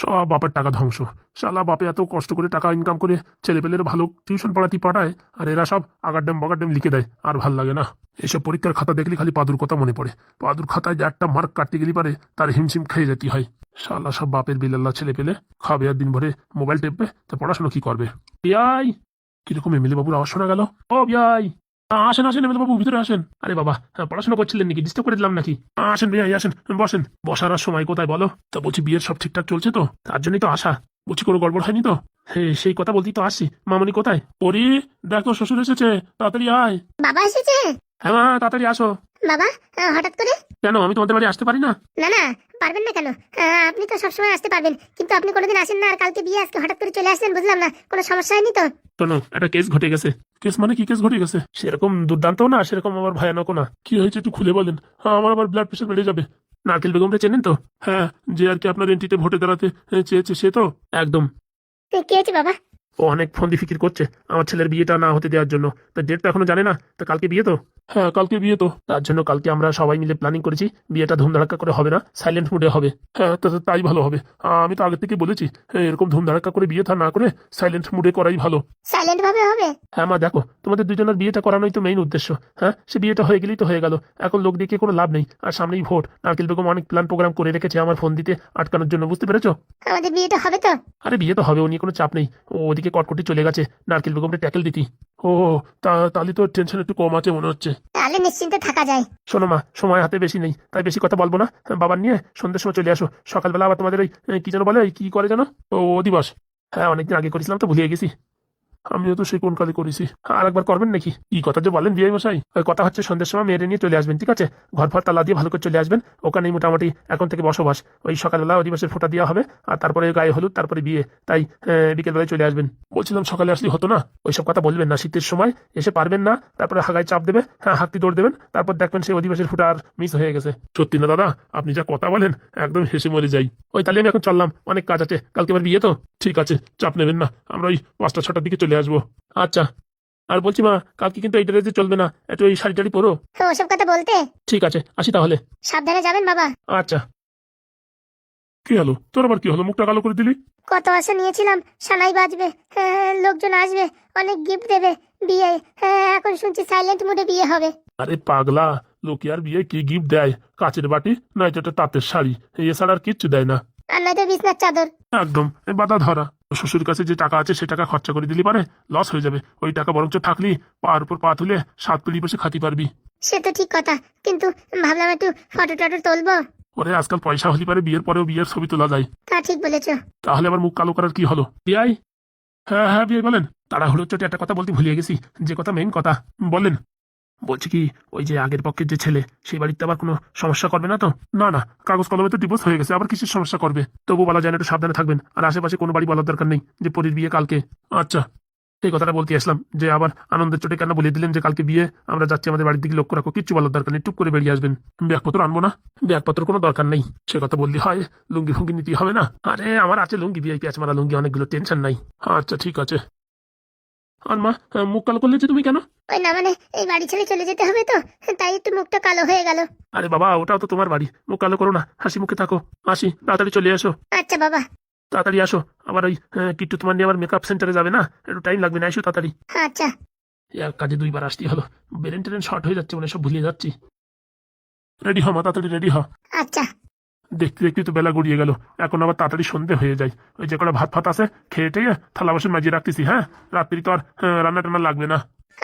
সব বাপের টাকা ধ্বংস। শালা বাপে এত কষ্ট করে টাকা ইনকাম করে ছেলেপেলের ভালো টিউশন পড়াতে পাঠায়, আর এরা সব আগারডেম বাগারডেম লিখে দেয়, আর ভাল লাগে না। এসব পরীক্ষার খাতা দেখলে খালি পাদুর কথা মনে পড়ে। পাদুর খাতায় যে একটা মার্ক কাটতে গেলে পারে তার হিমশিম খেয়ে যেতে হয়। শালা সব বাপের বিল্লাল্লা ছেলে পেলে খাবে আর দিন ভরে মোবাইল টেপবে, তো পড়াশোনা কি করবে? বিয়াই, কিরকম এমএলএ বাবুর আওয়াজ শোনা গেল? ও বিয়াই, আসেন আসেন এমএলএ বাবু, ভিতরে আসেন। আরে বাবা, পড়াশোনা করছিলেন নাকি? ডিস্টার্ব করে দিলাম নাকি? আসেন বিয়াই আসেন, বসেন। বসার আর সময় কোথায় বলো? তা বলছি বিয়ের সব ঠিকঠাক চলছে তো? তার জন্যই তো আসা। বলছি কোনো গড়বড় হয়নি তো? সেই কথা বলতেই তো আসছি। মামনি কোথায়? পরি, দেখো শ্বশুর এসেছে, তাড়াতাড়ি আয়। বাবা এসেছে? হ্যাঁ মা, তাড়াতাড়ি আসো। বাবা, হঠাৎ করে? কেন, আমি তোমাদের বাড়ি আসতে পারি না? না না, পারবেন না কেন? আপনি তো সবসময় আসতে পারবেন, কিন্তু আপনি কোনোদিন আসেন না। আর কালকে বিয়ে, আজকে হঠাৎ করে চলে আসলেন, বুঝলাম না। কোনো সমস্যা হয়নি তো? শোনো, একটা কেস ঘটে গেছে। কেস মানে কি কেস ঘটে গেছে? সেরকম দুর্দান্তও না, সেরকম আবার ভয়ানকও না। কি হয়েছে একটু খুলে বলেন। হ্যাঁ, আমার আবার ব্লাড প্রেশার বেড়ে যাবে। নারকেল বেগমটা চেনেন তো? হ্যাঁ, যে আর কি আপনার এনটিতে ভোটে দাঁড়াতে চেয়েছে, সে তো? একদম। কি হয়েছে বাবা? ও অনেক ফন্দি ফিকির করছে আমার ছেলের বিয়েটা না হতে দেওয়ার জন্য। তা ডেট তো এখনো জানে না। তা কালকে বিয়ে তো? হ্যাঁ, কালকে বিয়ে তো। তার জন্য কালকে আমরা সবাই মিলে প্ল্যানিং করেছি, বিয়েটা ধুমধাড়াক্কা করে হবে না, সাইলেন্ট মুডে হবে। হ্যাঁ, তাই ভালো হবে। আমি তো আগে থেকে বলেছি, এরকম ধুমধাড়াক্কা করে বিয়ে থা না করে সাইলেন্ট মুডে করাই ভালো। সাইলেন্ট ভাবে হবে? হ্যাঁ মা, দেখো তোমাদের দুজনের বিয়েটা করানোই তো মেইন উদ্দেশ্য। হ্যাঁ, সে বিয়েটা হয়ে গেলেই তো হয়ে গেল। এখন লোক দেখিয়ে কোনো লাভ নেই। আর সামনেই ভোট। নারকেল বেগম অনেক প্ল্যান প্রোগ্রাম করে রেখেছে আমার ফোন দিতে আটকানোর জন্য, বুঝতে পেরেছো? আমাদের বিয়েটা হবে তো? আরে বিয়ে তো হবে, ও নিয়ে কোনো চাপ নেই। ও ওদিকে কটকটি চলে গেছে নারকেল বেগমটা ট্যাকেল দিতি। ও, তাহলে তো টেনশন একটু কম আছে মনে হচ্ছে। তাহলে নিশ্চিন্তে থাকা যায়। শোনো মা, সময় হাতে বেশি নেই, তাই বেশি কথা বলবো না। বাবার নিয়ে সন্ধ্যের সময় চলে আসো। সকালবেলা আবার তোমাদের ওই কি যেন বলে, ওই কি করে যেন, ও দিবস। হ্যাঁ, অনেকদিন আগে করেছিলাম তো, ভুলিয়ে গেছি। আমিও তো সেই কোন কালে করেছি। আর একবার করবেন নাকি? কি কথা যে বলেন বিয়ে মশাই। ওই কথা হচ্ছে সন্ধ্যের সময় মেয়েরে নিয়ে চলে আসবেন, ঠিক আছে? ঘর ফর তালা দিয়ে ভালো করে চলে আসবেন। ওখানেই মোটামুটি এখন থেকে বসবাস। ওই সকালবেলা অধিবাসের ফোঁটা দেওয়া হবে, আর তারপরে গায়ে হলুদ, তারপরে বিয়ে। তাই বিকেলবেলায় চলে আসবেন। বলছিলাম সকালে আসলে হতো না? ওইসব কথা বলবেন না, শীতের সময় এসে পারবেন না, তারপরে হাগায় চাপ দেবে, হ্যাঁ হাঁকতি দৌড় দেবেন, তারপর দেখবেন সেই অধিবাসের ফোঁটা আর মিস হয়ে গেছে। সত্যি না দাদা, আপনি যা কথা বলেন একদম হেসে মরে যাই। ওই তাহলে আমি এখন চললাম, অনেক কাজ আছে, কালকে আমার বিয়ে তো। ঠিক আছে, চাপ নেবেন না, আমরা ওই 5টা-6টার দিকে চলে আসবো। আচ্ছা। আর বলছি মা, কালকে কিন্তু এই ড্রেসে চলবে না, একটু এই শাড়ি টাড়ি পরো। ওসব কথা বলতে? ঠিক আছে, আসি তাহলে। সাবধানে যাবেন বাবা। আচ্ছা। কি হলো তোর, আবার কি হলো? মুখটা কালো করে দিলি? কত আশা নিয়েছিলাম, সানাই বাজবে, লোকজন আসবে, অনেক গিফট দেবে, বিয়ে। এখন শুনছি সাইলেন্ট মুডে বিয়ে হবে। আরে পাগলা, লোকে আর বিয়ে কি গিফট দেয়? কাচের বাটি নয়তো একটা তাঁতের শাড়ি, এছাড়া আর কিচ্ছু দেয় না। আর নয়তো বিছনার চাদর। একদম বাধা ধরা। শ্বশুর কাছে যে টাকা আছে সে টাকা খরচা করে দিলি পারে, লস হয়ে যাবে। ওই টাকা বরঞ্চ থাকলি পার উপর পা তুলে 7 পিঁড়ি বসে খাতি পারবি। সে তো ঠিক কথা, কিন্তু ভাবলাম একটু ফটো টটো তুলবো। ওরে আজকাল পয়সা হলি পারে বিয়ের পরেও বিয়ের ছবি তোলা যায়। তা ঠিক বলেছো। তাহলে আবার মুখ কালো করার কি হলো? বিয়াই। হ্যাঁ হ্যাঁ বিয়ে বলেন। তাড়াহুড়োর চোটে একটা কথা বলতে ভুলিয়ে গেছি, যে কথা মেইন কথা। বলেন। বলছি কি, ওই যে আগের পক্ষের যে ছেলে, সেই বাড়িতে আবার কোনো সমস্যা করবে না তো? না না, কাগজ কলমে তো ডিভোর্স হয়ে গেছে, আবার কিসের সমস্যা করবে? তবু বলা যায় না, একটু সাবধানে থাকবেন। আর আশেপাশে কোনো বাড়ি বলার দরকার নেই যে পরীর বিয়ে কালকে। আচ্ছা, এই কথাটা বলতে আসলাম যে আবার আনন্দের চোটে কেন বলে দিলেন যে কালকে বিয়ে, আমরা যাচ্ছি, আমাদের বাড়ির দিকে লক্ষ্য রাখো, কিচ্ছু বলার দরকার নেই, টুক করে বেরিয়ে আসবেন। ব্যাগপত্র আনবো না? ব্যাগপত্র কোনো দরকার নেই, সে কথা বললি হয়? লুঙ্গি ফুঙ্গি নিতে হবে না? আরে আমার আছে লুঙ্গি, ভিআইপি আছে মারা লুঙ্গি অনেকগুলো, টেনশন নাই। আচ্ছা ঠিক আছে। আর মা, মুখ কালো করলে যে তুমি কেন? ওই না মানে, এই বাড়ি ছেড়ে চলে যেতে হবে তো, তাই একটু মুখটা কালো হয়ে গেল। আরে বাবা, ওটাও তো তোমার বাড়ি, মুখ কালো করো না, হাসি মুখে থাকো। আসি, তাড়াতাড়ি চলে আসো। আচ্ছা বাবা। তাড়াতাড়ি আসো। আবার ওই কিট্টু তোমার নিয়ে আবার মেকআপ সেন্টারে যাবে না, একটু টাইম লাগবে না, এসো তাড়াতাড়ি। আচ্ছা। এক কাজে দুইবার আসতে হলো, ব্রেন ট্রেন শর্ট হয়ে যাচ্ছে, মানে সব ভুলিয়ে যাচ্ছি। রেডি হ মা, তাড়াতাড়ি রেডি হ। আচ্ছা। দেখতে দেখতে তো বেলা গড়িয়ে গেল, এখন আবার তাড়াতাড়ি সন্ধে হয়ে যায়। ওই যে কটা ভাত ফাত আছে খেয়ে টেয়ে থালা বাসন মাজিয়ে রাখতেছি। হ্যাঁ, রাত্রি তো আর রান্না টান্না লাগবে না।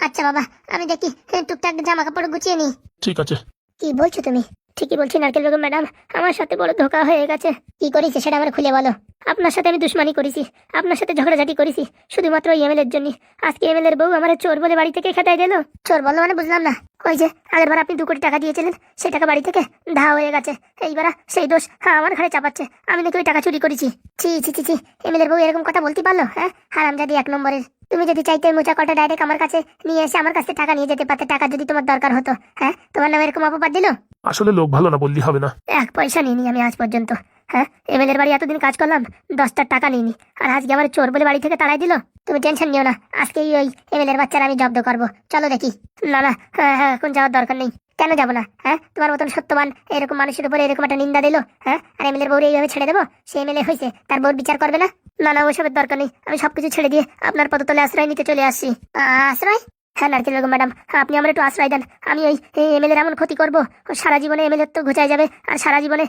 আচ্ছা বাবা, আমি দেখি টুকটাক জামা কাপড় গুছিয়ে নি। ঠিক আছে। কি বলছো তুমি? ঠিকই বলছি নারকেল বেগম ম্যাডাম, আমার সাথে বড় ধোকা হয়ে গেছে। কি করেছে সেটা আমার খুলে বলো। আপনার সাথে আমি দুশ্মনী করেছি, আপনার সাথে ঝগড়াঝাটি করেছি, শুধুমাত্র এমএলএ এর জন্য। আজকে এমএলএ এর বউ আমার চোর বলে বাড়ি থেকে খেতাই দিল। চোর বলো মানে বুঝলাম না। ওই যে আগের বার আপনি 2 কোটি টাকা দিয়েছিলেন, সেই টাকা বাড়ি থেকে ধাওয়া হয়ে গেছে। এইবার সেই দোষ আমার ঘরে চাপাচ্ছে, আমি নাকি ওই টাকা চুরি করেছি। ছি ছি ছি ছি, এমএলএ এর বউ এরকম কথা বলতে পারলো? হ্যাঁ, হারামজাদি 1 নম্বরের। তুমি যদি চাইতে মোচা কটা ডাইরেক্ট আমার কাছে নিয়ে এসে আমার কাছে টাকা নিয়ে যেতে পারতে, টাকা যদি তোমার দরকার হতো। হ্যাঁ, তোমার নামে এরকম অপবাদ দিল। আসলে লোক ভালো না বললি হবে না। 1 পয়সা নিইনি আমি আজ পর্যন্ত। হ্যাঁ, এমএলএ এর বাড়ি এতদিন কাজ করলাম, 10টার টাকা নিইনি, আর আজকে আমার চোর বলে বাড়ি থেকে তাড়াই দিল। তুমি টেনশন নিও না, আজকেই ওই এমএলএ এর বাচ্চারা আমি জব্দ করবো। চলো দেখি। না না, হ্যাঁ, এখন যাওয়ার দরকার নেই। কেন যাবো না? হ্যাঁ, তোমার মতন সত্যবান এরকম মানুষের উপরে এরকম একটা নিন্দা দিলো, হ্যাঁ, আর এমএলএর বউরে এইভাবে ছেড়ে দেবো? সে এমএলএ হয়েছে, তার বউর বিচার করবে না? না না, ওইসবের দরকার নেই। আমি সবকিছু ছেড়ে দিয়ে আপনার পদতলে আশ্রয় নিতে চলে আসছি। আশ্রয়? হ্যাঁ নারকেল বেগম ম্যাডাম, আপনি আমার একটু আশ্রয় দেন। আমি ওই এমএলএর এমন ক্ষতি করবো, ও সারা জীবনে এমএলএ তো ঘুচাই যাবে, আর সারা জীবনে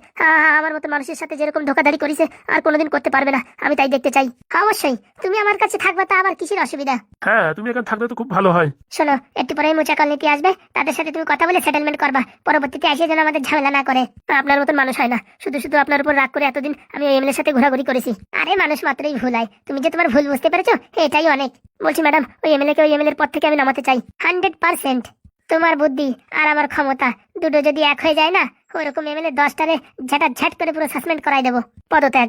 আমার মতো মানুষের সাথে যেরকম ধোকাধাড়ি করেছে আর কোনোদিন করতে পারবে না। আমি তাই দেখতে চাই। অবশ্যই তুমি আমার কাছে থাকবা, তা আবার কিসের অসুবিধা? হ্যাঁ, তুমি এখানে থাকলে তো খুব ভালো হয়। শোনো, একটু পরে মুচাকল নীতি আসবে, তাদের সাথে তুমি কথা বলে সেটেলমেন্ট করবা। পরবর্তীতে এসে যেন আমাদের ঝামেলা না করে। আপনার মতন মানুষ হয় না, শুধু শুধু আপনার উপর রাগ করে এতদিন আমি ওই এমএলএর সাথে ঘোরাঘুরি করেছি। আরে মানুষ মাত্রই ভুল হয়, তুমি যে তোমার ভুল বুঝতে পেরেছো এটাই অনেক। বলছি ম্যাডাম, ওই এমএলএ ওই এমএলএর পদ থেকে আমি নামাতে চাই 100%। তোমার বুদ্ধি আর আমার ক্ষমতা দুটো যদি এক হয়ে যায় না, ওরকম এমএলএ 10টারে ঝাঁট করে পুরো সাসপেন্ড করাই দেবো। পদত্যাগ।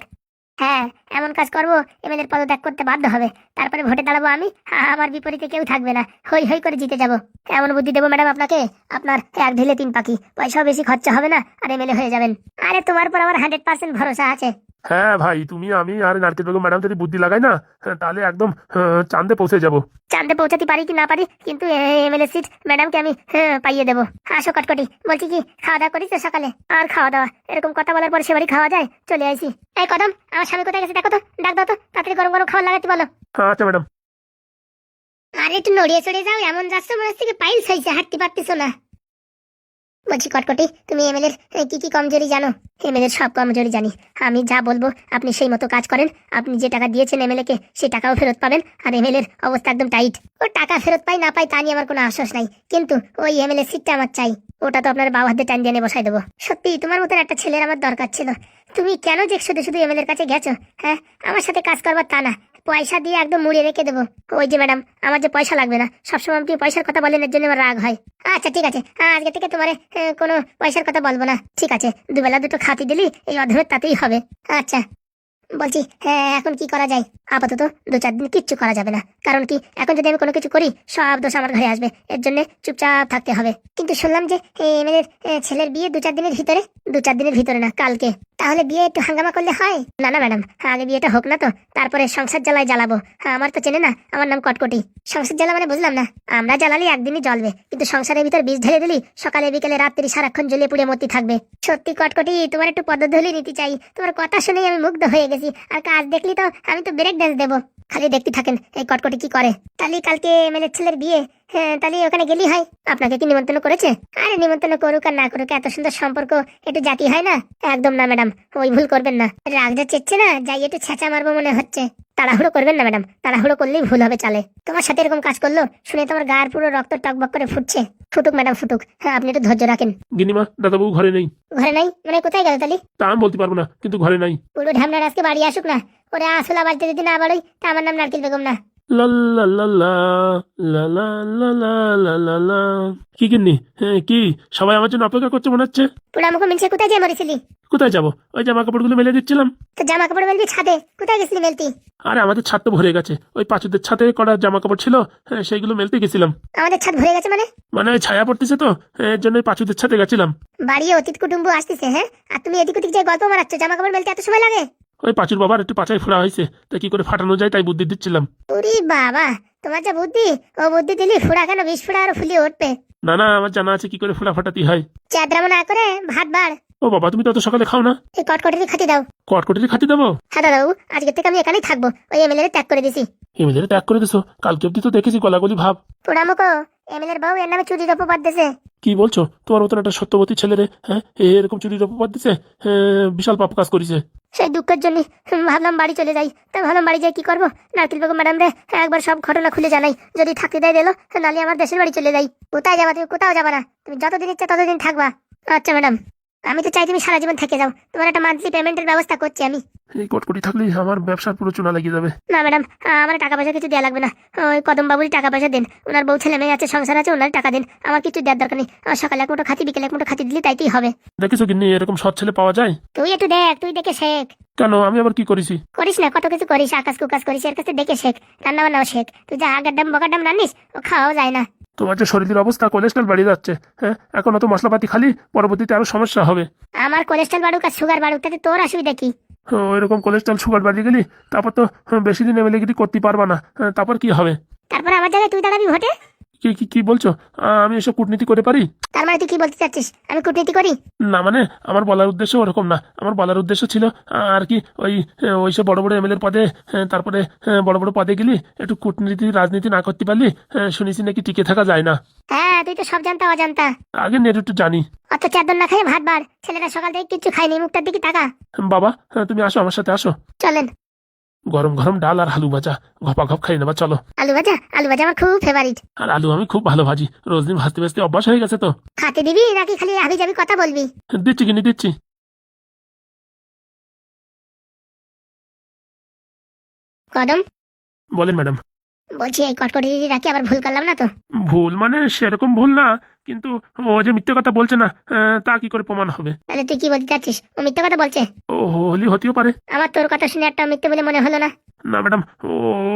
হ্যাঁ, এমন কাজ করবো এমএলএর পদত্যাগ করতে বাধ্য হবে। তারপরে ভোটে দাঁড়াবো আমি, আমার বিপরীতে কেউ থাকবে না, হই হই করে জিতে যাবো। এমন বুদ্ধি দেবো ম্যাডাম আপনাকে, আপনার এক ঢিলে 3 পাখি। পয়সাও বেশি খরচা হবে না, আর এমএলএ হয়ে যাবেন। আরে তোমার পর আমার 100% ভরসা আছে। হ্যাঁ ভাই, তুমি আমি আর নারকেল বেগম ম্যাডাম যদি বুদ্ধি লাগাই না, তাহলে একদম চাঁদে পৌঁছে যাবো। চাঁদে পৌঁছাতে পারি কি না পারি, কিন্তু এমএলএ সিট ম্যাডামকে আমি পাইয়ে দেবো। আসো কটকটি, বলছি কি খাওয়া দাওয়া করিস সকালে? আর খাওয়া দাওয়া এরকম কথা বলার পর সেবারই খাওয়া যায়? চলে আইছি। এই কদম, আমার স্বামী কোথায় গেছে দেখো তো, ডাক দাও তো, তাড়াতাড়ি গরম গরম খাবার লাগাতে বলো। আচ্ছা ম্যাডাম। আরে একটু নড়িয়ে চড়িয়ে যাও, এমন যাচ্ছ মনে হচ্ছে কি পাইলস হয়েছে, হাঁটতে পারতেছো না। বলছি কটকটি, তুমি এমএলএর কি কি কমজোরি জানো? এমএলএর সব কমজোরি জানি। আমি যা বলবো আপনি সেই মতো কাজ করেন। আপনি যে টাকা দিয়েছেন এমএলএ কে, সেই টাকাও ফেরত পাবেন। আর এমএলএর অবস্থা একদম টাইট। ও টাকা ফেরত পাই না পাই তা নিয়ে আমার কোনো আশ্বাস নাই, কিন্তু ওই এমএলএ সিটটা আমার চাই। ওটা তো আপনার বাবা হাতে টান দিয়ে বসাই দেবো। সত্যি তোমার মতন একটা ছেলের আমার দরকার ছিল। তুমি কেন যে শুধু শুধু এমএলএর কাছে গেছো? হ্যাঁ, আমার সাথে কাজ করবার তা না, পয়সা দিয়ে একদম মুড়িয়ে রেখে দেবো। ওই যে ম্যাডাম, আমার যে পয়সা লাগবে না, সবসময় আপনি পয়সার কথা বলেন, এর জন্য আমার রাগ হয়। আচ্ছা ঠিক আছে, আজকে থেকে তোমার কোনো পয়সার কথা বলবো না। ঠিক আছে, দুবেলা দুটো খাতি দিলি এই অধমের তাতেই হবে। আচ্ছা বলছি, হ্যাঁ এখন কি করা যায়? আপাতত 2-4 দিন কিচ্ছু করা যাবে না, কারণ কি এখন যদি আমি কোনো কিছু করি সব দোষ আমার ঘরে আসবে। এর জন্য চুপচাপ থাকতে হবে। কিন্তু শুনলাম যে এমএলএর ছেলের বিয়ে 2-4 দিনের ভিতরে। 2-4 দিনের ভিতরে না, কালকে। তাহলে বিয়ে একটু হাঙ্গামা করলে হয় না? না ম্যাডাম, আগে বিয়েটা হোক না তো, তারপরে সংসার জ্বালায় জ্বালাবো। হ্যাঁ, আমার তো চেনে না, আমার নাম কটকটি। সংসার জ্বালা মানে বুঝলাম না। আমরা জ্বালালে একদিনই জ্বলবে, কিন্তু সংসারের ভিতর বীজ ঢেলে দিলি সকালে বিকেলে রাত্রি সারাক্ষণ জ্বলিয়ে পুড়ে মতি থাকবে। সত্যি কটকটি, তোমার একটু পদধূলি নিতে চাই। তোমার কথা শুনেই আমি মুগ্ধ হয়ে গেছি, আর কাজ দেখলি তো আমি তো ব্রেক ড্যান্স দেবো। খালি দেখতে থাকেন এই কটকটি কি করে। তাহলে কালকে এমএলএর ছেলের বিয়ে, হ্যাঁ তাহলে ওখানে গেলি হয়। আপনাকে কি নিমন্ত্রণ করেছে? আরে নিমন্ত্রণ করুক আর না করুক, এত সুন্দর সম্পর্ক একটু জাতি হয় না? একদম না ম্যাডাম, ওই ভুল করবেন না। রাগ যা চেচ্ছে না, যাই একটু ছেঁচা মারবো মনে হচ্ছে। তাড়াহুড়ো করবেন না ম্যাডাম, তাড়াহুড়ো করলেই ভুল হবে চালে। তোমার সাথে এরকম কাজ করলো শুনে তোমার গায়ের পুরো রক্ত টকবক করে ফুটছে। ফুটুক ম্যাডাম ফুটুক, হ্যাঁ আপনি একটু ধৈর্য রাখেন। গিনিমা, দাদাবাবু ঘরে নেই। ঘরে নাই মানে কোথায় গেল তালি? তা আমি বলতে পারবো না, কিন্তু ঘরে নাই। পুরো ঢামনার আজকে বাড়ি আসুক না, ওরে আসলা বাড়িতে যদি না বাড়ি তা আমার নাম নারকেল বেগম না। লা লা লা লা লা লা লা লা লা লা লা। কি গিন্নি, কি সবাই আমার জন্য অপেক্ষা করছে মনে হচ্ছে? পুরা মুখ মিলছে, কোথায় যেয়ে মরেছিলি? কোথায় যাবো? ওই জামা কাপড়গুলো মেলে দিচ্ছিলাম। তো জামা কাপড় মেলবি ছাদে, কোথায় গেছিলি মেলতি? আরে আমাদের ছাদ তো ভরে গেছে, ওই পাঁচুদের ছাদে কটা জামা কাপড় ছিল, সেইগুলো মেলতে গেছিলাম। আমাদের ছাদ ভরে গেছে মানে? মানে ওই ছায়া পড়তেছে তো, এর জন্য ওই পাঁচুদের ছাদে গেছিলাম। বাড়ি অতীত কুটুম্ব আসতেছে, হ্যাঁ, আর তুমি এদিক ওদিক যে গল্প মারাচ্ছ, জামা কাপড় মেলতে এত সময় লাগে? ওই পাঁচুর বাবার একটু পাচাই ফোড়া হয়েছে, তা কি করে ফাটানো যায় তাই বুদ্ধি দিচ্ছিলাম। ওরে বাবা, তোমার যা বুদ্ধি, ও বুদ্ধি দিলি ফোড়া কেন 20 ফোড়া আরো ফুলিয়ে উঠবে। না না, আমার জানা আছে কি করে ফোড়া ফাটাতে হয়। চাদরামো না করে ভাত বাড়। ও বাবা, তুমি তো অত সকালে খাও না। এই কটকটি খাতি দাও। কটকটি খাতি দেবো? হ্যাঁ দাদাবাবু, আজকে থেকে আমি এখানেই থাকবো। ওই এমএলএ ত্যাগ করে দিছি। এমএলএ ত্যাগ করে দিছো? কালকে অব্দি তো দেখেছি গলাগলি ভাব। পোড়ামুখো, এমএলএর বউ এর নামে চুরির অপবাদ দিছে। কি বলছো? তোমার মতন একটা সত্যবতী ছেলেরে এরকম চুরির অপবাদ দিছে? বিশাল পাপ কাজ করেছে। সেই দুঃখের জন্য ভাবলাম বাড়ি চলে যাই। তা ভাবলাম বাড়ি যাই কি করবো, নারকেল বেগম ম্যাডাম রে একবার সব ঘটনা খুলে জানাই, যদি থাকতে দেয় দিলো, নাহলে আমার দেশের বাড়ি চলে যাই। কোথায় যাবা তুমি? কোথাও যাবা না, তুমি যতদিন ইচ্ছে ততদিন থাকবা। আচ্ছা ম্যাডাম, আমি তো চাই তুমি সারা জীবন থেকে যাও। তোমার একটা মান্থলি পেমেন্টের ব্যবস্থা করছি আমি। এই কটকটি থাকলেই আমার ব্যবসার পুরো চুনা লেগে যাবে। না ম্যাডাম, আমার টাকা পয়সা কিছু দেওয়া লাগবে না। ওই কদম বাবুরই টাকা পয়সা দিন, ওনার বউ ছেলে মেয়ে আছে, সংসার আছে, ওনার টাকা দিন। আমার কিছু দেওয়ার দরকার নেই। সকালে এক মুঠো খাতি, বিকেলে এক মুঠো খাতি দিলি তাইতেই হবে। দেখেছো কিন্নি, এরকম সৎ ছেলে পাওয়া যায়? তুই একটু দেখ, তুই দেখে শেখ। কেন, আমি আবার কি করেছি? করিস না, কত কিছু করিস, আকাশ কুকাশ করিস, এর কাছে দেখে শেখ। রান্না বান্নাও শেখ। তুই যা আগের ডাম বকার ডাম রান্নিস, ও খাওয়াও যায় না। তোমার যে শরীরের অবস্থা, কোলেস্ট্রল বাড়িয়ে যাচ্ছে। এখন অত মশলাপাতি খালি, পরবর্তীতে আরো সমস্যা হবে। আমার কোলেস্ট্রল বাড়ুক আর সুগার বাড়ুক, তাতে তোর অসুবিধা কি? ওইরকম কোলেস্ট্রল সুগার বাড়িয়ে গেলি তারপর তো বেশি দিন এমএলএগিরি করতে পারবা না। তারপর কি হবে? তারপর আমার জায়গায় তুই দাঁড়াবি ভোটে। কি কি কি বলছো? আমি এসব কূটনীতি করে পারি? তার মানে তুই কি বলতে চাচ্ছিস আমি কূটনীতি করি? না মানে আমার বলার উদ্দেশ্য ওরকম না। আমার বলার উদ্দেশ্য ছিল আর কি ওইসব বড় বড় এমএলএর পদে, তারপরে বড় বড় পদে গেলি একটু কূটনীতি রাজনীতি না করতে পারলি শুনেছি নাকি টিকে থাকা যায় না। হ্যাঁ তুই তো সব জানতা অজান্তা। আগে নেট একটু জানি। অত চাদর না খাই ভাত বার, ছেলেরা সকাল থেকে কিচ্ছু খায়নি, মুখটার দিকে তাকা। বাবা তুমি আসো, আমার সাথে আসো। চলেন। গরম গরম ডাল আর আলু ভাজা ঘপা ঘপ খাই নেবা, চলো। আলু ভাজা? আলু ভাজা আমার খুব ফেভারিট। আর আলু আমি খুব ভালো ভাজি, রোজ দিন ভাজতে ভাজতে অভ্যাস হয়ে গেছে তো। খাতে দিবি নাকি খালি হাবি যাবি কথা বলবি? দিচ্ছি কিনে দিচ্ছি। কদম, বলেন ম্যাডাম। বলছি এই কটকটি দিদি রাখি আবার ভুল করলাম না তো? ভুল মানে সেরকম ভুল না, কিন্তু ও যে মিথ্যে কথা বলছে না, তা কি করে প্রমাণ হবে? তাহলে তুই কি বলতে চাচ্ছিস ও মিথ্যে কথা বলছে? ও হলি হতেও পারে। আমার তোর কথা শুনে একটা মিথ্যে বলে মনে হলো না। না ম্যাডাম, ও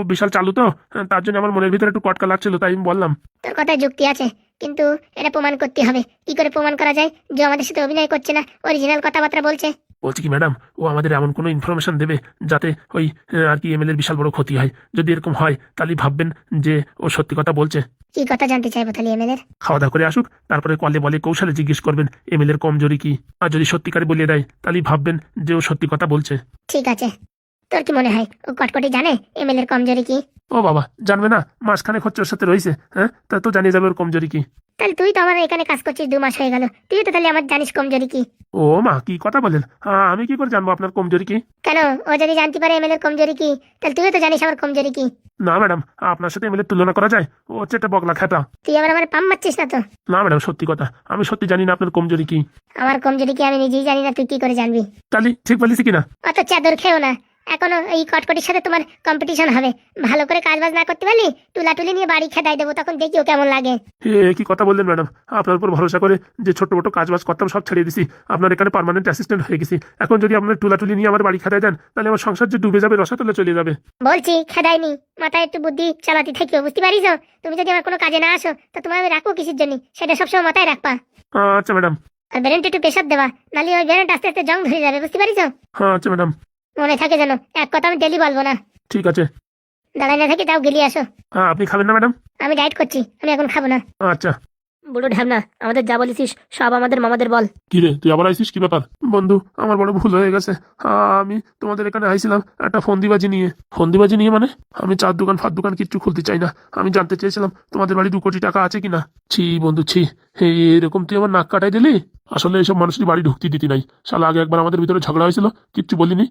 বিশাল চালু তো, তার জন্য আমার মনের ভিতরে একটু কটকা লাগছিল, তাই আমি বললাম। তোর কথায় যুক্তি আছে, কিন্তু এটা প্রমাণ করতে হবে। কি করে প্রমাণ করা যায় যে আমাদের সাথে অভিনয় করছে না, অরিজিনাল কথাবার্তা বলছে? বলছি কি ম্যাডাম, ও আমাদের এমন কোনো ইনফরমেশন দেবে যাতে ওই আর কি এমএলএর বিশাল বড় ক্ষতি হয়। যদি এরকম হয় তাহলে ভাববেন যে ও সত্যি কথা বলছে। কি কথা জানতে চাইবো তাহলে এমএলএর? খাওয়া দাওয়া করে আসুক, তারপরে কলে বলে কৌশলে জিজ্ঞেস করবেন এমএলএর কমজোরি কি। আর যদি সত্যিকারে বলিয়ে দেয় তাহলে ভাববেন যে ও সত্যি কথা বলছে। ঠিক আছে। তোর কি মনে হয় ও কটকটি জানে এমএলএর কমজোরি কি? ও বাবা, জানবে না? মাসখানেক হচ্ছে ওর সাথে রয়েছে, তা তো জানিয়ে যাবে ওর কমজোরি কি। তাহলে তুই তো আমার এখানে কাজ করছিস 2 মাস হয়ে গেল, তুই তো তাহলে আমার জানিস কমজোরি কি? ও মা, কি কথা বলেন? আমি কি করে জানবো আপনার কমজোরি কি? কেন, ও যদি জানতে পারে এমএলএর কমজোরি কি, তাহলে তুইও তো জানিস আমার কমজোরি কি। না ম্যাডাম, আপনার সাথে এমএলএর তুলনা করা যায়? ও হচ্ছে একটা বগলা খেপা। তুই আবার আমার পাম মারছিস না তো? না ম্যাডাম, সত্যি কথা, আমি সত্যি জানি না আপনার কমজোরি কি। আমার কমজোরি কি আমি নিজেই জানি না, তুই কি করে জানবি? তাহলে ঠিক বলিস কিনা? অত চাদর খেও না। এখনো এই কটকটির সাথে তোমার কম্পিটিশন হবে। ভালো করে কাজ বাজ না করতে পারলি তুলাতুলি নিয়ে বাড়ি খেদাই দেবো, তখন দেখিও কেমন লাগে। কি কথা বললেন ম্যাডাম? আপনার উপর ভরসা করে যে ছোট মোটো কাজ বাজ করতাম সব ছেড়ে দিছি, আপনার এখানে পার্মানেন্ট অ্যাসিস্ট্যান্ট হয়ে গেছি। এখন যদি আপনার তুলাতুলি নিয়ে আমার বাড়ি খেদাই দেন তাহলে আমার সংসার যে ডুবে যাবে, রসাতলে চলে যাবে। বলছি খেদাইনি, মাথায় একটু বুদ্ধি চালাতে থাকিও, বুঝতে পারিস? তুমি যদি আমার কোনো কাজে না আসো তো তোমার আমি রাখবো কিসের জন্য, সেটা সবসময় মাথায় রাখবা। আচ্ছা ম্যাডাম। আর ব্রেনটা একটু প্রেশার দেবা, নাহলে ওই ব্রেনটা আস্তে আস্তে জং ধরে যাবে, বুঝতে পারিস? আচ্ছা ম্যাডাম। মনে থাকে যেন, এক কথা আমি ডেলি বলবো না। ঠিক আছে। দাঁড়াই না থাকি, তাও গেলি আসো। আপনি খাবেন না ম্যাডাম? আমি ডায়েট করছি, আমি এখন খাবো না। আচ্ছা। বুড়ো ঢ্যাবনা, আমাদের যা বলেছিস সব আমাদের মামাদের বল। কি রে, তুই আবার আইসিস? কি ব্যাপার? বন্ধু, আমার বড় ভুল হয়ে গেছে। আমি তোমাদের এখানে আইছিলাম একটা ফন্দিবাজি নিয়ে। ফন্দিবাজি নিয়ে মানে? আমি চার দোকান ফার দোকান কিচ্ছু খুলতে চাই না। আমি জানতে চেয়েছিলাম তোমাদের বাড়ি 2 কোটি টাকা আছে কিনা। ছি বন্ধু ছি, এরকম তুই আমার নাক কাটাই দিলি। আসলে এইসব মানুষের বাড়ি ঢুকতে দিতি নাই। শালা আগে একবার আমাদের ভিতরে ঝগড়া হয়েছিল, কিচ্ছু বলিনি,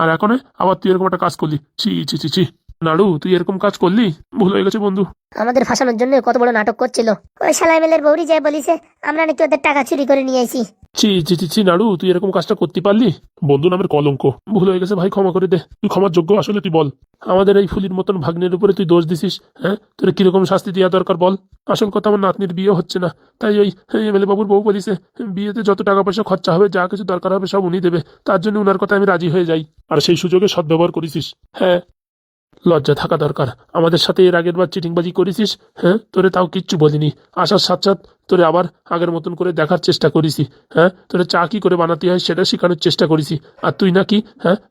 আর এখন আবার তুই এরকম একটা কাজ করলি। ছি ছি ছি ছি। নাড়ু, তুই এরকম কাজ করলি? ভুল হয়ে গেছে বন্ধু। আমাদের ফাঁসানোর জন্য কত বড় নাটক করছিল। ওই শালা এমএলএর বৌরি যায় বলিছে আমরা নাকি ওদের টাকা চুরি করে নিয়ে আইছি। ছি ছি ছি ছি, নাড়ু তুই এরকম কাজটা করতে পারলি? বন্ধু নামের কলঙ্ক। ভুল হয়ে গেছে ভাই, ক্ষমা করে দে। তুই ক্ষমার যোগ্য। আসলে তুই বল, আমাদের এই ফুলির মতন ভাগ্নের উপরে তুই দোষ দিছিস, তোর কিরকম শাস্তি দেওয়া দরকার বল। আসল কথা, আমার নাতনির বিয়ে হচ্ছে না, তাই ওই এমএলএ বাবুর বউ বলিছে বিয়েতে যত টাকা পয়সা খরচা হবে, যা কিছু দরকার হবে সব উনি দেবে। তার জন্য উনার কথা আমি রাজি হয়ে যাই, আর সেই সুযোগে সদ্ব্যবহার করেছিস। হ্যাঁ, লজ্জা থাকা দরকার। আমাদের সাথে এর আগের বার চিটিংবাজি করেছিস, তোরে তাও কিচ্ছু বলিনি। আসার সাথ সাথ তোরে আবার আগের মতন করে দেখার চেষ্টা করেছি। তোরে চা কি করে বানাতে হয় সেটা শেখানোর চেষ্টা করেছি। আর তুই নাকি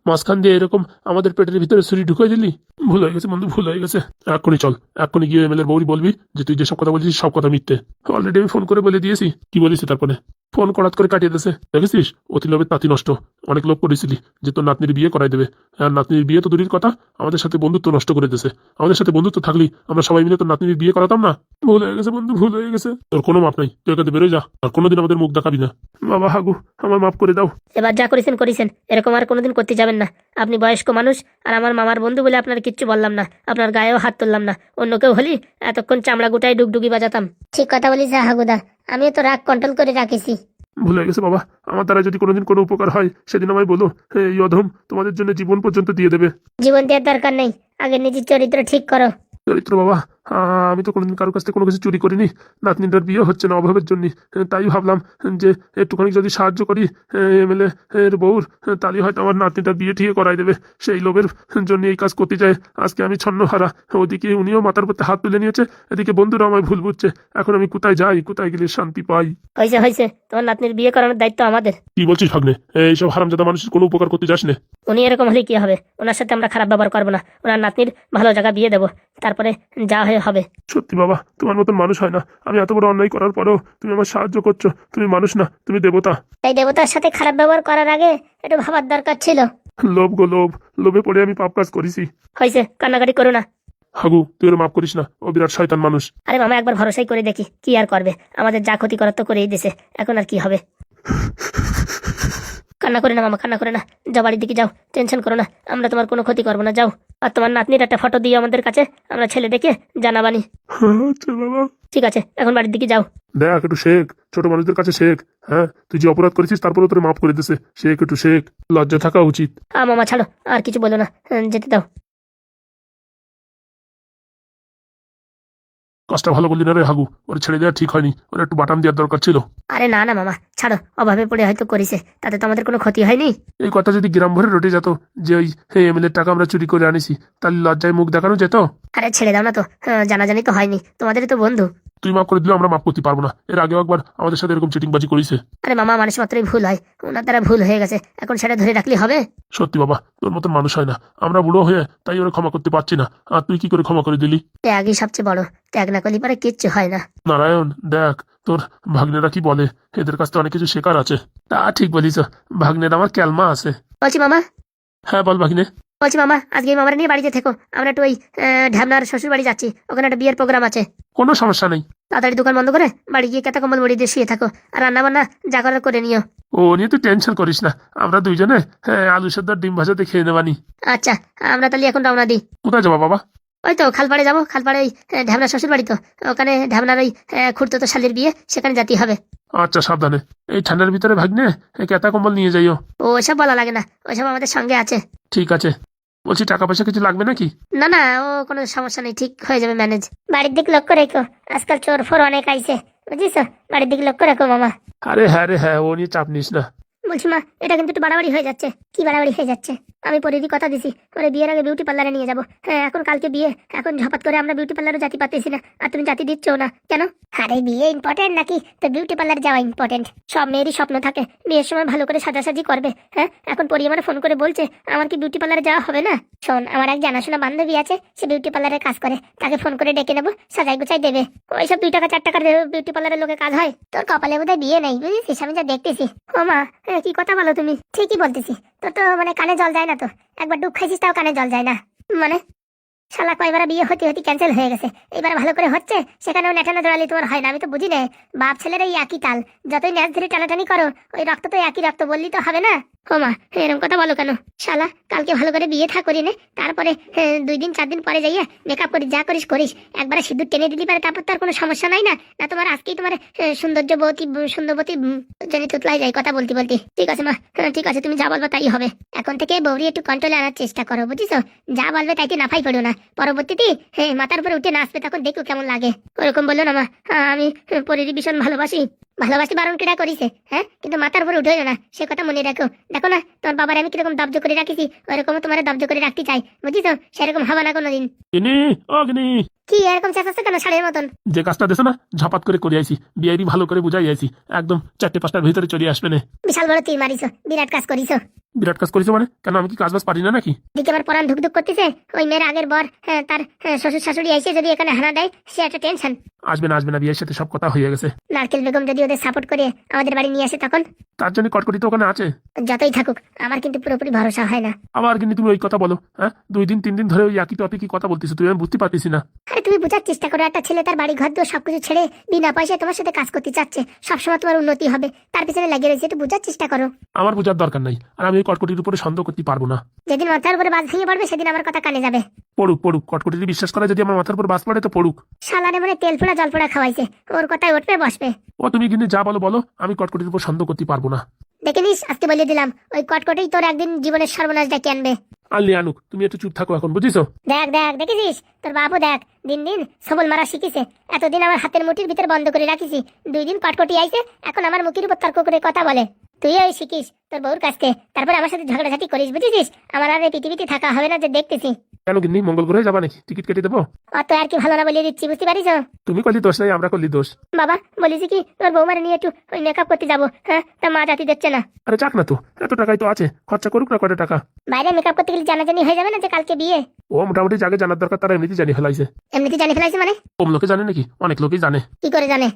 মাঝখান দিয়ে এরকম আমাদের পেটের ভিতরে ছুরি ঢুকিয়ে দিলি। ভুল হয়ে গেছে বন্ধু, ভুল হয়ে গেছে। এক্ষুনি চল, এক্ষুনি গিয়ে এমএলএর বউরি বলবি যে তুই যেসব কথা বলছিস সব কথা মিথ্যে। অলরেডি আমি ফোন করে বলে দিয়েছি। কি বলেছি তারপরে? ফোন করাত করে কাটিয়ে দিয়েছে। দেখেছিস, অতি লোভের তাঁতি নষ্ট। অনেক লোক করেছিলি যে তোর নাতনির বিয়ে করাই দেবে, আর নাতনির বিয়ে তো দূরের কথা, আমাদের সাথে বন্ধুত্ব নষ্ট করে দিয়েছে। আমাদের সাথে বন্ধুত্ব থাকলেই আমরা সবাই মিলে তোর নাতনির বিয়ে করাতাম না। ভুল হয়ে গেছে বন্ধু, ভুল হয়ে গেছে। তোর কোনো মাপ নাই, তুই এখানে বেরোয় যা, আর কোনোদিন আমাদের মুখ দেখাবি না। বাবা হাগু, আমার মাফ করে দাও। এবার যা করেছেন করেছেন, এরকম আর কোনোদিন করতে যাবেন না। আপনি বয়স্ক মানুষ, আর আমার মামার বন্ধু বলে আপনার কিচ্ছু বললাম না, আপনার গায়েও হাত তুললাম না। অন্য কেউ হলি এতক্ষণ চামড়া গুটাই ডুগডুগি বাজাতাম। ঠিক কথা বলিস হাগুদা, আমিও তো রাগ কন্ট্রোল করে রাখিছি। ভুল হয়ে গেছে বাবা, আমার দ্বারা যদি কোনোদিন কোনো উপকার হয় সেদিন আমায় বলো, এই অধম তোমাদের জন্য জীবন পর্যন্ত দিয়ে দেবে। জীবন দেওয়ার দরকার নেই, আগে নিজের চরিত্র ঠিক করো। চরিত্র বাবা, আমি তো কোনোদিন কারোর কাছ থেকে কোনো কিছু চুরি করিনি। নাতনিটার বিয়ে হচ্ছে না অভাবের জন্য, তাই ভাবলাম যে একটুখানি যদি সাহায্য করি এমএলএ এর বউর, তাহলে হয়তো আমার নাতনিটার বিয়ে ঠিক করাই দেবে। সেই লোভের জন্য এই কাজ করতে যায়। আজকে আমি ছন্নহারা, ওদিকে উনিও মাথার উপর হাত তুলে নিয়েছে, এদিকে বন্ধুরা আমায় ভুল বুঝছে। এখন আমি কোথায় যাই, কোথায় গেলে শান্তি পাই? হয়েছে হয়েছে, তোমার নাতনির বিয়ে করানোর দায়িত্ব আমাদের। কি বলছিস ভাগ্নে? এইসব হারামজাদা মানুষের কোনো উপকার করতে যাস না। উনি এরকম হলে কি হবে? ওনার সাথে আমরা খারাপ ব্যবহার করবো না, ওনার নাতনির ভালো জায়গা বিয়ে দেবো, তারপরে যা হয় হবে। সত্যি বাবা, তোমার মতন মানুষ হয় না। আমি এত বড় অন্যায় করার পরেও তুমি আমার সাহায্য করছো। তুমি মানুষ না, তুমি দেবতা। এই দেবতার সাথে খারাপ ব্যবহার করার আগে একটু ভাবার দরকার ছিল। লোভ গো লোভ, লোভে পড়ে আমি পাপ কাজ করেছি। হয়েছে, কান্নাকাটি করো না। হাগু, তুই ওর মাফ করিস না, ও বিরাট শয়তান মানুষ। আরে মামা, একবার ভরসাই করে দেখি, কি আর করবে, আমাদের যা ক্ষতি করার তো করেই দিয়েছে, এখন আর কি হবে। কান্না করে না মামা, কান্না করে না, যাও বাড়ির দিকে যাও, টেনশন করো না, আমরা তোমার কোনো ক্ষতি করবো না, যাও। আর তোমার নাতনির একটা ফটো দিয়ে আমাদের কাছে, আমরা ছেলে দেখে জানাবানি। আচ্ছা বাবা। ঠিক আছে, এখন বাড়ির দিকে যাও। দেখ একটু শেখ, ছোট মানুষদের কাছে শেখ। হ্যাঁ, তুই যে অপরাধ করেছিস তারপরে তোর মাফ করে দিছে, শেখ একটু শেখ, লজ্জা থাকা উচিত। মামা ছাড়ো, আর কিছু বলো না, যেতে দাও। কাজটা ভালো করলি না রে হাগু, ওর ছেড়ে দেওয়া ঠিক হয়নি, ওর একটু বাটাম দেওয়ার দরকার ছিল। আরে না না মামা, ছাড়ো, অভাবে পড়ে হয়তো করেছে, তাতে তো আমাদের কোনো ক্ষতি হয়নি। এই কথা যদি গ্রাম ভরে রটে যেত যে ওই এমএলএ টাকা আমরা চুরি করে আনিছি, তাহলে লজ্জায় মুখ দেখানো যেত। আরে ছেড়ে দাও না তো, জানাজানি তো হয়নি, তোমাদেরই তো বন্ধু। তুই মাফ করে দিলে আমরা মাফ করতে পারবো না। এর আগেও একবার আমাদের সাথে এরকম চিটিংবাজি করেছে। আরে মামা, মানুষ মাত্রই ভুল হয়, ওনার দ্বারা ভুল হয়ে গেছে, এখন সেটা ধরে রাখলে হবে? সত্যি বাবা, তোর মতন মানুষ হয় না। আমরা বুড়ো হয়ে তাই ওরা ক্ষমা করতে পারছি না, আর তুই কি করে ক্ষমা করে দিলি? ত্যাগই সবচেয়ে বড়, ত্যাগ না করলে পরে কিচ্ছু হয় না। নারায়ণ, দেখ তোর ভাগ্নেরা কি বলে, এদের কাছ থেকে অনেক কিছু শেখার আছে। তা ঠিক বলিস, ভাগ্নের আমার ক্যালমা আছে। বলছি মামা, হ্যাঁ বল ভাগ্নে। বলছি মামা, আজকে এই মামারা নিয়ে বাড়িতে থেকো, আমরা একটু ওই ঢ্যামনার শ্বশুর বাড়ি যাচ্ছি, ওখানে একটা বিয়ের প্রোগ্রাম আছে। কোনো সমস্যা নেই। তাড়াতাড়ি দোকান বন্ধ করে বাড়ি গিয়ে কেতা কম্বল মুড়ি দিয়ে শুয়ে থাকো, আর রান্না বান্না যা করার করে নিও। ও নিয়ে তুই টেনশন করিস না, আমরা দুইজনে আলু সেদ্ধ আর ডিম ভাজাতে খেয়ে নেবানি। আচ্ছা, আমরা তাহলে এখন রওনা দিই। কোথায় যাবো বাবা? ওই তো খালপাড়ে যাবো, খালপাড়ে ওই ঢ্যামনার শ্বশুর বাড়ি তো, ওখানে ঢ্যামনার ওই খুড়তো তো শালির বিয়ে, সেখানে যেতে হবে। আচ্ছা সাবধানে, এই ঠান্ডার ভিতরে ভাগ্নে কেতা কম্বল নিয়ে যাইও। ও ওসব বলা লাগে না, ওসব আমাদের সঙ্গে আছে। ঠিক আছে। বলছি টাকা পয়সা কিছু লাগবে নাকি? না না, ও কোনো সমস্যা নেই, ঠিক হয়ে যাবে ম্যানেজ। বাড়ির দিকে লক্ষ্য রেখো, আজকাল চোর ফোর অনেক আইছে, বুঝিস? বাড়ির দিকে লক্ষ্য রাখো মামা। আরে হ্যাঁ রে হ্যাঁ, ও নিয়ে চাপ নিস না। বলছি মা, এটা কিন্তু একটু বাড়াবাড়ি হয়ে যাচ্ছে। কি বাড়াবাড়ি হয়ে যাচ্ছে? আমি পরিধি কথা দিছি, ওরে বিয়ের আগে বিউটি পার্লারে নিয়ে যাবো। হ্যাঁ, এখন কালকে বিয়ে, এখন ঝপাত করে আমরা বিউটি পার্লারে জাতি পাতেছি না, আর তুমি জাতি দিচ্ছ না কেন? আরে বিয়ে ইম্পর্টেন্ট নাকি তো বিউটি পার্লার যাওয়া ইম্পর্টেন্ট? সব মেয়েরই স্বপ্ন থাকে বিয়ের সময় ভালো করে সাজাসাজি করবে। হ্যাঁ, এখন পরি আমার ফোন করে বলছে আমার কি বিউটি পার্লারে যাওয়া হবে না? শোন, আমার এক জানাশোনা বান্ধবী আছে, সে বিউটি পার্লারে কাজ করে, তাকে ফোন করে ডেকে নেবো, সাজাই গুছাই দেবে। ওইসব 2 টাকা 4 টাকার বিউটি পার্লারের লোকে কাজ হয়? তোর কপালে বোধহয় বিয়ে নেই, বুঝেছিস? আমি যা দেখতেছি। ও মা, কি কথা বলো তুমি? ঠিকই বলতেছি, তোর তো মানে কানে জল যায় না তো, একবার ডুব খাইছিস তাও কানে জল যায় না মানে? শালা কয়বার বিয়ে হতে হতে ক্যান্সেল হয়ে গেছে, এবার ভালো করে হচ্ছে, সেখানেও নেটানো জড়ালি তোমার হয় না। আমি তো বুঝি না, বাপ ছেলের এই একই তাল, যতই ন্যাচ ধরে টানাটানি করো, ওই রক্ত তো একই রক্ত, বললি তো হবে না। ও মা, এরকম কথা বলো কেন? শালা কালকে ভালো করে বিয়ে থা করি নে, তারপরে 2 দিন 4 দিন পরে যাইয়া মেকআপ করিস, যা করিস করিস, একবারে সিঁদুর টেনে দিলি পারে, তারপর তার কোনো সমস্যা নাই না? না তোমার আজকেই তোমার সৌন্দর্যবতী সুন্দরবতী জানি তুতলাই যায় কথা বলতে বলতে। ঠিক আছে মা, ঠিক আছে, তুমি যা বলবে তাই হবে। এখন থেকে বৌরি একটু কন্ট্রোলে আনার চেষ্টা করো, বুঝিস? যা বলবে তাইতে নাফাই পড়ো না, পরবর্তীতে মাথার উপরে উঠে নাচবে, তখন দেখো কেমন লাগে। ওরকম বললো না মা, আমি পরিরি ভীষণ ভালোবাসি, ভালোবাসি বারণ কেটা করিছে, হ্যাঁ, কিন্তু মাথার উপরে উঠে না, সে কথা মনে রাখো। দেখো না তোমার বাবার আমি কিরকম দব্জ করে রাখিছি, ওরকম তোমার দব্জ করে রাখতে চাই, বুঝিস? সেরকম হবে না কোনোদিন। কি এরকম চেঁচাচ্ছে কেন শাড়ির মতন? যে কাজটা দেশে না ঝাপাত করে করে আইছি, বিআইডি ভালো করে বুঝাই আইছি, একদম 4-5টার ভিতরে চলে আসবে না। বিশাল বড় তীর মারিছো, বিরাট কাজ করিছো। বিরাট কাজ করেছো মানে? কেন আমি কি কাজ বাজ পারি না নাকি? দিকে আমার পরাণ ধুকধুক করতেছে, ওই মেয়ের আগের বর, তার শ্বশুর শাশুড়ি আইসে যদি এখানে হানা দেয়, সে একটা টেনশন। আসবে না আসবে না, বিয়ের সাথে সব কথা হয়ে গেছে। নারকেল বেগম যদি ওদের সাপোর্ট করে আমাদের বাড়ি নিয়ে আসে তখন? তার জন্য কটকটি তো ওখানে আছে। যতই থাকুক, আমার কিন্তু পুরোপুরি ভরসা হয় না। আবার কিন্তু তুমি ওই কথা বলো, হ্যাঁ 2 দিন 3 দিন ধরে ওই একই টপিকই কথা বলতেছো, তুমি আমি বুঝতে পারতেছি না। আরে তুমি বোঝার চেষ্টা করো, একটা ছেলে তার বাড়ি ঘর দোর সবকিছু ছেড়ে বিনা পয়সায় তোমার সাথে কাজ করতে চাচ্ছে, সবসময় তোমার উন্নতি হবে, তার পিছনে লাগিয়ে রয়েছে, একটু বোঝার চেষ্টা করো। আমার বোঝার দরকার নাই, আর আমি ওই কটকটির উপরে সন্দেহ করতে পারবো না। যেদিন মাথার উপরে বাজ ভেঙে পড়বে সেদিন আমার কথা কানে যাবে। পড়ুক পড়ুক, কটকটির বিশ্বাস করে যদি আমার মাথার উপর বাস পড়ে তো পড়ুক। শালারে মনে তেল ফোড়া জল ফোড়া খাওয়াইছে, ওর কথায় উঠবে বসবে। ও তুমি কিন্তু যা বলো বলো, আমি কটকটির উপর সন্দেহ করতে পারবো না। দেখে নিস, আজকে বলে দিলাম, ওই কটকটেই তোর একদিন জীবনের সর্বনাশ ডেকে আনবে। আনলি আনুক, তুমি একটু চুপ থাকো এখন, বুঝিছো? দেখ দেখ, দেখেছিস তোর বাবু, দেখ দিন দিন সবল মারা শিখিছে। এতদিন আমার হাতের মুঠির ভিতরে বন্ধ করে রাখিছি, 2 দিন কটকটি আইছে, এখন আমার মুখের উপর তর্ক করে কথা বলে। তুই ওই শিখিস তোর বউর কাছকে, তারপরে আমার সাথে ঝগড়াঝাটি করিস, বুঝেছিস? আমার আর এই পৃথিবীতে থাকা হবে না, যে দেখতেছি। কেন গিন্নি মঙ্গল গ্রহে যাবা নাকি? টিকিট কেটে দেবো? অত আর কি ভালো না বলিয়ে দিচ্ছি, বুঝতে পারিস? তুমি করলি দোষ নাই, আমরা করলি দোষ। বাবা বলেছি কি তোমার বৌমারে নিয়ে একটু ওই মেকআপ করতে যাবো, হ্যাঁ তা মা জাতি দিচ্ছে না। আরে যাক না তো, এত টাকাই তো আছে, খরচা করুক না কয়টা টাকা। বাইরে মেকআপ করতে গেলে জানাজানি হয়ে যাবে না যে কালকে বিয়ে? ও মোটামুটি যাকে জানার দরকার তারা এমনিতেই জানি ফেলাইছে। এমনিতে জানি ফেলাইছে মানে? কম লোকে জানে নাকি? অনেক লোকই জানে। কি করে জানে?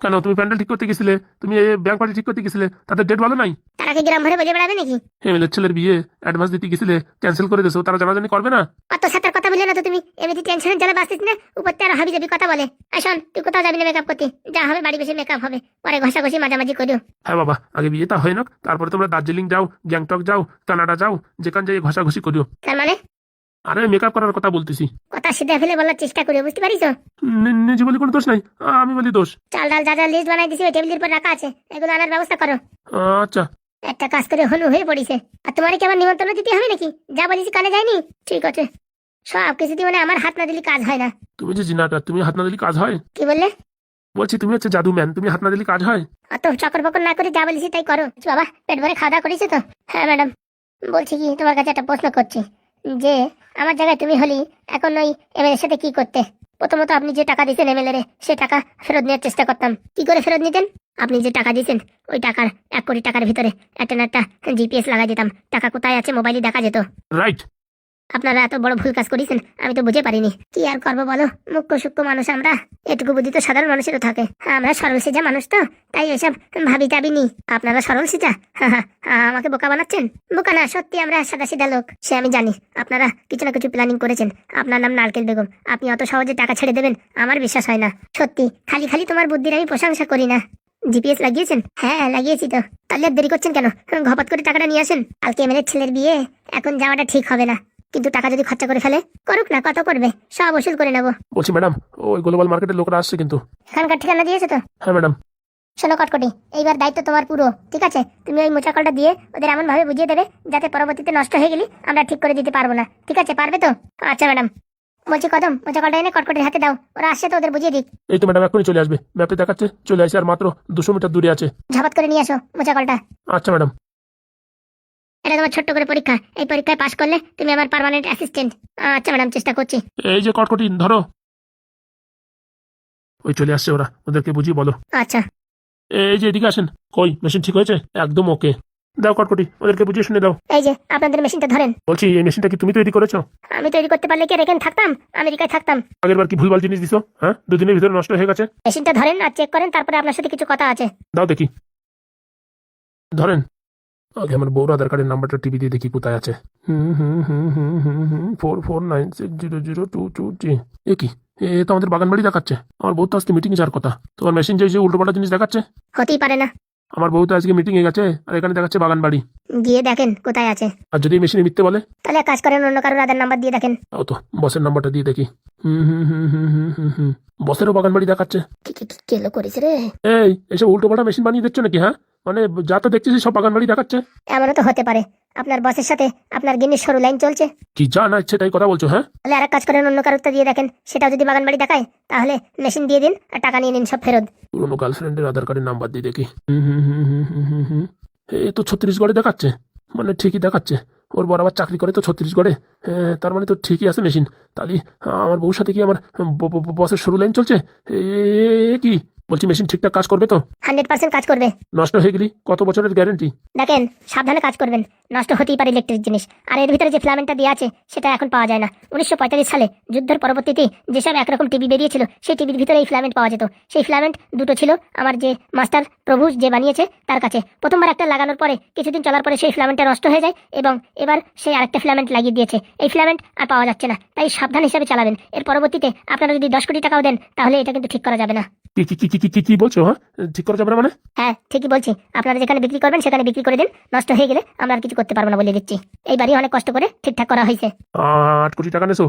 কেন তুমি প্যান্ডেল ঠিক করতে গেছিলে, তুমি ব্যাংক পার্টি ঠিক করতে গেছিলে, তাদের ডেট ভালো নাই? তারা কি গ্রাম ভরে বলে বেড়াবে নাকি? এমএলএর ছেলের বিয়ে অ্যাডভান্স দিতে গেছিলে, ক্যান্সেল করে দিয়েছো, তারা জানাজানি করবে না? অত সাতার কথা বলে না তো তুমি, এমনিতে টেনশনের জ্বালা বাঁচতিস না, উপর থেকে হাবি যাবি কথা বলে। শোন তুই কোথাও যাবি না মেকআপ করতে, যা হবে বাড়ি বসে মেকআপ হবে, পরে ঘষাঘষি মাঝামাঝি করিও। হ্যাঁ বাবা, আগে বিয়েটা হয় না, তারপরে তোমরা দার্জিলিং যাও, গ্যাংটক যাও, কানাডা যাও, যেখান যাই ঘষাঘষি করিও। তার মানে? আরে মেকআপ করার কথা বলতেছি। কথা সিধা ফেলে বলার চেষ্টা করিও, বুঝতে পারিস? নিজে বলি কোনো দোষ নাই, আমি বলি দোষ। চাল ডাল যা যা লিস্ট বানাই দিছি ওই টেবিলের উপর রাখা আছে, এগুলো আনার ব্যবস্থা করো। আচ্ছা। একটা কাজ করে হনু হয়ে পড়িছে, আর তোমার কি আমার নিমন্ত্রণ দিতে হবে নাকি? যা বলেছি কানে যায়নি? ঠিক আছে, সব কিছু দিয়ে মানে আমার হাত না দিলে কাজ হয় না। তুমি যে জিনাটা, তুমি হাত না দিলে কাজ হয়? কি বললে? বলছি তুমি হচ্ছে জাদু ম্যান, তুমি হাত না দিলে কাজ হয়? অত চকর বকর না করে যা বলেছি তাই করো। বাবা পেট ভরে খাওয়া দাওয়া করেছো তো? হ্যাঁ ম্যাডাম। বলছি কি তোমার কাছে একটা প্রশ্ন করছি, যে আমার জায়গায় তুমি হলি এখন ওই এমএলএর সাথে কি করতে? প্রথমত আপনি যে টাকা দিয়েছেন এমএলএ সে টাকা ফেরত নেওয়ার চেষ্টা করতাম। কি করে ফেরত নিতেন? আপনি যে টাকা দিয়েছেন ওই টাকার 1 কোটি টাকার ভিতরে একটা না একটা জিপিএস লাগাই দিতাম, টাকা কোথায় আছে মোবাইলে দেখা যেত। রাইট। আপনারা এত বড় ভুল কাজ করেছেন আমি তো বুঝে পারিনি। কি আর করবো বলো, মুখ্য সূক্ষ্ম মানুষ আমরা, এটুকু বুদ্ধি তো সাধারণ মানুষেরও থাকে। আমরা সরল সিজা মানুষ তো, তাই এসব ভাবি টাবিনি। আপনারা সরল সিজা, আমাকে বোকা বানাচ্ছেন? বোকা না, সত্যি আমরা সাদা সিধা লোক, সে আমি জানি। আপনারা কিছু না কিছু প্ল্যানিং করেছেন। আপনার নাম নারকেল বেগম, আপনি অত সহজে টাকা ছেড়ে দেবেন আমার বিশ্বাস হয় না। সত্যি খালি খালি তোমার বুদ্ধির আমি প্রশংসা করি না। জিপিএস লাগিয়েছেন? হ্যাঁ লাগিয়েছি তো। তাহলে আর দেরি করছেন কেন? ঘপাত করে টাকাটা নিয়ে আসেন। কালকে এমএলএর ছেলের বিয়ে, এখন যাওয়াটা ঠিক হবে না, কিন্তু টাকা যদি খরচা করে ফেলে, করুক না, কত করবে সব ওসুল করে নেবো। বলছি ম্যাডাম, ওই গ্লোবাল মার্কেটের লোকরা আসছে কিন্তু। এখানকার ঠিকানা দিয়েছে তো? হ্যাঁ ম্যাডাম। শোনো কটকটি, এইবার দায়িত্ব তোমার পুরো, ঠিক আছে? তুমি ওই মোচা কলটা দিয়ে ওদের এমন ভাবে বুঝিয়ে দেবে যাতে পরবর্তীতে নষ্ট হয়ে গেলে আমরা ঠিক করে দিতে পারবো না, ঠিক আছে? পারবে তো? আচ্ছা ম্যাডাম। বলছি কদম, মোচা কলটা এনে কটকটির হাতে দাও, ওরা আসছে তো ওদের বুঝিয়ে দিক। এই তো ম্যাডাম এখনই চলে আসবে, ম্যাপে দেখাচ্ছে চলে আসে, আর মাত্র 200 মিটার দূরে আছে। ঝাপাত করে নিয়ে আসো মোচা কলটা। আচ্ছা ম্যাডাম। এটা তোমার ছোট্ট করে পরীক্ষা, এই পরীক্ষায় পাশ করলে তুমি আমার পার্মানেন্ট অ্যাসিস্ট্যান্ট। আচ্ছা ম্যাডাম, চেষ্টা করছি। এই যে কটকটি ধরো, ওই চলে আসছে ওরা, ওদেরকে বুঝিয়ে বলো। আচ্ছা। এই যে এদিকে আসেন। কই মেশিন ঠিক হয়েছে? একদম ওকে। দাও কটকটি, ওদেরকে বুঝিয়ে শুনে দাও। এই যে আপনাদের মেশিনটা ধরেন। বলছি এই মেশিনটা কি তুমি তৈরি করেছো? আমি তৈরি করতে পারলে কি আর এখানে থাকতাম? আমেরিকায় থাকতাম। আগের বার কি ভুলভাল জিনিস দিছো? হ্যাঁ, 2 দিনের ভিতরে নষ্ট হয়ে গেছে। মেশিনটা ধরেন আর চেক করেন, তারপরে আপনার সাথে কিছু কথা আছে। দাও দেখি। ধরেন। আগে আমার বউর আধার কার্ডের নাম্বারটা টিভি দিয়ে দেখি কোথায় আছে। 4496002223। এ কি, এ তো আমাদের বাগান বাড়ি দেখাচ্ছে। আমার বউ তো আজকে মিটিং এ যাওয়ার কথা, তোমার মেশিন যে উল্টোপাল্টা জিনিস দেখাচ্ছে। হতেই পারে না। আমার বউ তো আজকে মিটিং এ গেছে, আর এখানে দেখাচ্ছে বাগান বাড়ি। গিয়ে দেখেন কোথায় আছে। আর যদি মেশিনে মিথ্যে বলে? তাহলে এক কাজ করেন, অন্য কারোর আধার নাম্বার দিয়ে দেখেন। ও তো বসের নাম্বারটা দিয়ে দেখি। বসেরও বাগান বাড়ি দেখাচ্ছে। কেলো করেছে রে। এই এসব উল্টোপাল্টা মেশিন বানিয়ে দিচ্ছ নাকি? হ্যাঁ, মানে যা তো দেখতেছি সব বাগান বাড়ি দেখাচ্ছে। এমনও তো হতে পারে আপনার বসের সাথে আপনার গিন্নির সরু লাইন চলছে। কি যা না ইচ্ছে তাই কথা বলছো? হ্যাঁ, তাহলে আর এক কাজ করেন, অন্য কারোরটা দিয়ে দেখেন, সেটাও যদি বাগান বাড়ি দেখায় তাহলে মেশিন দিয়ে দিন আর টাকা নিয়ে নিন সব ফেরত। পুরোনো গার্লফ্রেন্ডের আধার কার্ডের নাম্বার দিয়ে দেখি। এ তো ছত্তিশগড়ে দেখাচ্ছে, মানে ঠিকই দেখাচ্ছে। ওর বড় আবার চাকরি করে তো ছত্তিশগড়ে, তার মানে তো ঠিকই আছে মেশিন। তাহলে আমার বউর সাথে কি আমার বসের সরু লাইন চলছে? কি বলছি, মেশিন ঠিকঠাক কাজ করবে তো? 100% কাজ করবে। নষ্ট হয়ে গেলি কত বছরের গ্যারেন্টি? দেখেন সাবধানে কাজ করবেন, নষ্ট হতেই পারে ইলেকট্রিক জিনিস। আর এর ভিতরে যে ফিলামেন্টটা দেওয়া আছে সেটা এখন পাওয়া যায় না। 1945 সালে যুদ্ধের পরবর্তীতে যেসব একরকম টিভি বেরিয়েছিল সেই টিভির ভিতরে এই ফিলামেন্ট পাওয়া যেত। সেই ফিলামেন্ট দুটো ছিল আমার যে মাস্টার প্রভু যে বানিয়েছে তার কাছে। প্রথমবার একটা লাগানোর পরে কিছুদিন চলার পরে সেই ফিলামেন্টটা নষ্ট হয়ে যায় এবং এবার সেই আরেকটা ফিলামেন্ট লাগিয়ে দিয়েছে। এই ফিলামেন্ট আর পাওয়া যাচ্ছে না, তাই সাবধান হিসাবে চালাবেন। এর পরবর্তীতে আপনারা যদি 10 কোটি টাকাও দেন তাহলে এটা কিন্তু ঠিক করা যাবে না। কি কি কি কি কি কি বলছো? হ্যাঁ, ঠিক করা যাবে না মানে? হ্যাঁ ঠিকই বলছি, আপনারা যেখানে বিক্রি করবেন সেখানে বিক্রি করে দিন, নষ্ট হয়ে গেলে আমরা আর কিছু করতে পারবো না বলে দিচ্ছি। এই বাড়ি অনেক কষ্ট করে ঠিকঠাক করা হয়েছে। 8 কোটি টাকা নেছো,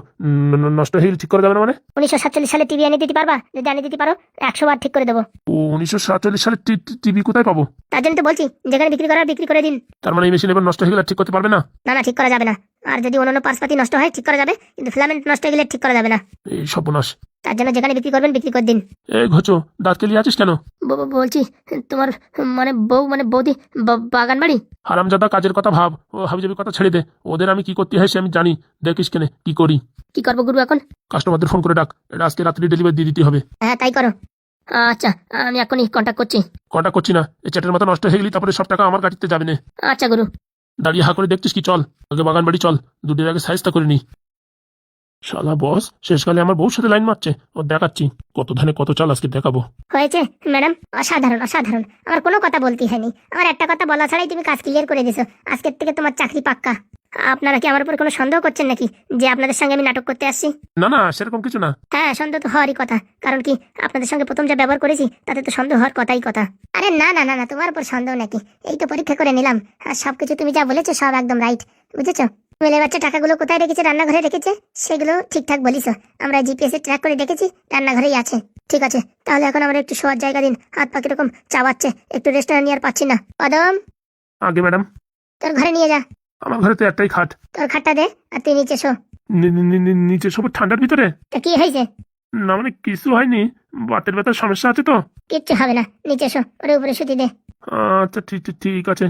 নষ্ট হয়ে গেলে ঠিক করা যাবে না মানে? 1947 সালে টিভি এনে দিতে পারবা? যদি এনে দিতে পারো 100 বার ঠিক করে দেবো। 1947 সালে টিভি কোথায় পাবো? তার জন্য তো বলছি যেখানে বিক্রি করার বিক্রি করে দিন। তার মানে এই মেশিন এবার নষ্ট হয়ে গেলে আর ঠিক করতে পারবে না? না না, ঠিক করা যাবে না। আর যদি অন্যান্য পার্সপাতি নষ্ট হয় ঠিক করা যাবে, কিন্তু ফিলামেন্ট নষ্ট হয়ে গেলে ঠিক করা যাবে না। এই সর্বনাশ। তার জন্য যেখানে বিক্রি করবেন বিক্রি করে দিন। এই ঘোচো, দাঁত কেলিয়ে আছিস কেন? বলছি তোমার মানে বউ মানে বৌদি বাগান বাড়ি। হারামজাদা, কাজের কথা ভাব, ও হাবিজাবি কথা ছেড়ে দে। ওদের আমি কি করতে হয় সে আমি জানি। দেখিস কেনে কি করি। কি করবো গুরু এখন? কাস্টমারদের ফোন করে ডাক, এটা আজকে রাত্রি ডেলিভারি দিয়ে দিতে হবে। হ্যাঁ তাই করো। আচ্ছা আমি এখনই কন্ট্যাক্ট করছি। কন্টাক্ট করছি না, এই চ্যাটের মতো নষ্ট হয়ে গেলি তারপরে সব টাকা আমার গাড়িতে যাবে না। আচ্ছা গুরু। দাঁড়িয়ে হা করে দেখছিস কি? চল আগে বাগান বাড়ি চল, দুদিন আগে সাইজটা করে নি। শালা বস শেষকালে আমার বউর সাথে লাইন মারছে, ও দেখাচ্ছি কত ধানে কত চাল আজকে দেখাবো। হয়েছে ম্যাডাম, অসাধারণ অসাধারণ। আমার কোনো কথা বলতেই হয়নি, আমার একটা কথা বলা ছাড়াই তুমি কাজ ক্লিয়ার করে দিছো। আজকের থেকে তোমার চাকরি পাক্কা। আপনারা কি আমার উপর কোনো সন্দেহ করছেন নাকি যে আপনাদের সঙ্গে আমি নাটক করতে আসছি? না না, সেরকম কিছু না। হ্যাঁ, সন্দেহ তো হওয়ারই কথা, কারণ কি আপনাদের সঙ্গে প্রথম যা ব্যবহার করেছি তাতে তো সন্দেহ হওয়ার কথাই কথা। আরে না না না না, তোমার উপর সন্দেহ নাকি, এই তো পরীক্ষা করে নিলাম। আর সবকিছু তুমি যা বলেছো সব একদম রাইট, বুঝেছো? মেলে বাচ্চা টাকাগুলো কোথায় রেখেছে? রান্নাঘরে রেখেছে, সেগুলো ঠিকঠাক বলিস। আমরা জিপিএস এ ট্র্যাক করে দেখেছি, রান্নাঘরেই আছে। ঠিক আছে, তাহলে এখন আমরা একটু শোয়ার জায়গা দিন। হাত পা কিরকম চাবাচ্ছে, একটু রেস্টুরেন্ট নিয়ে আর পাচ্ছি না। কদম, আগে ম্যাডাম, তোর ঘরে নিয়ে যা। আমার ঘরে তো একটাই খাট। তোর খাটটা দে আর তুই নিচে শো। নিচে সব ঠান্ডার ভিতরে? তা কি হয়েছে? না মানে কিছু হয়নি, বাতের ব্যথার সমস্যা আছে তো। কিচ্ছু হবে না, নিচে শো, ওরে উপরে শুতি দে। আচ্ছা ঠিক ঠিক ঠিক আছে।